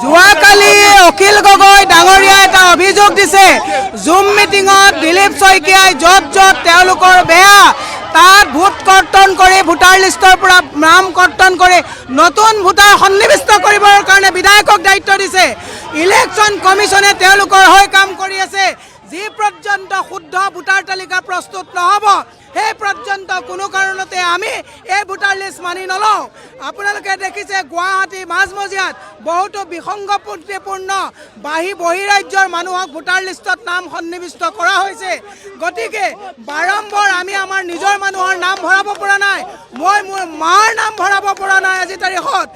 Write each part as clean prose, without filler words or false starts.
যোৱাকালি অখিল গগৈ ডাঙৰীয়া এটা অভিযোগ দিছে জুম মিটিঙত দিলীপ শইকীয়াই য'ত তেওঁলোকৰ বেয়া তাত ভোট কৰ্তন কৰি ভোটাৰ লিষ্টৰ পৰা নাম কৰ্তন কৰি নতুন ভোটাৰ সন্নিৱিষ্ট কৰিবৰ কাৰণে বিধায়কক দায়িত্ব দিছে। ইলেকশ্যন কমিশ্যনে তেওঁলোকৰ হৈ কাম কৰি আছে। যি পৰ্যন্ত শুদ্ধ ভোটাৰ তালিকা প্ৰস্তুত নহ'ব সেই পৰ্যন্ত কোনো কাৰণতে আমি এই ভোটাৰ লিষ্ট মানি নলওঁ। আপোনালোকে দেখিছে গুৱাহাটী মাজমজিয়াত বহুতো বিসংগতিপূৰ্ণ বহিৰাজ্যৰ মানুহক ভোটাৰ লিষ্টত নাম সন্নিৱিষ্ট কৰা হৈছে। গতিকে বাৰম্বাৰ আমি আমাৰ নিজৰ মানুহৰ নাম ভৰাব পৰা নাই। মই মোৰ মাৰ নাম ভৰাব পৰা নাই আজি তাৰিখত।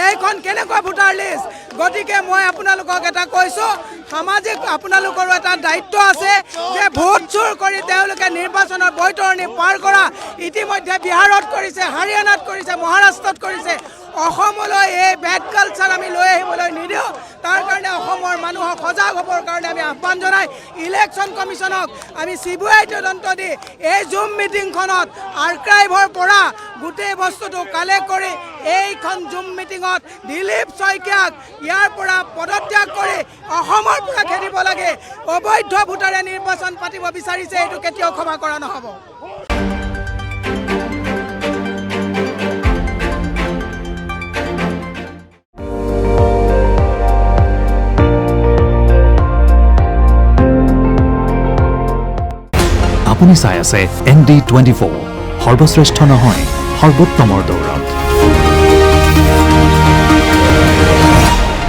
এইখন কেনেকুৱা ভোটাৰ লিষ্ট? গতিকে মই আপোনালোকক এটা কৈছোঁ, সামাজিক আপোনালোকৰো এটা দায়িত্ব আছে যে ভোট চুৰ কৰি তেওঁলোকে নিৰ্বাচনৰ বৈতৰণি পাৰ কৰা ইতিমধ্যে বিহাৰত কৰিছে, হাৰিয়ানাত কৰিছে, মহাৰাষ্ট্ৰত কৰিছে। অসমলৈ এই বেড কালচাৰ আমি লৈ আহিবলৈ নিদিওঁ। তাৰ কাৰণে অসমৰ মানুহক সজাগ হ'বৰ কাৰণে আমি আহ্বান জনাই ইলেকশ্যন কমিশ্যনক আমি CBI তদন্ত দি এই জুম মিটিংখনত আৰ্কাইভৰ পৰা গোটেই বস্তুটো কালেক্ট কৰি এইখন জুম মিটিঙত দিলীপ শইকীয়াক ইয়াৰ পৰা পদত্যাগ কৰি অসমৰ পৰা খেদিব লাগে। অবৈধ ভোটাৰে নিৰ্বাচন পাতিব বিচাৰিছে, এইটো কেতিয়াও ক্ষমা কৰা নহ'ব। আপুনি চাই আছে ND24 সৰ্বশ্ৰেষ্ঠ নহয় সৰ্বোত্তমৰ দৌৰত।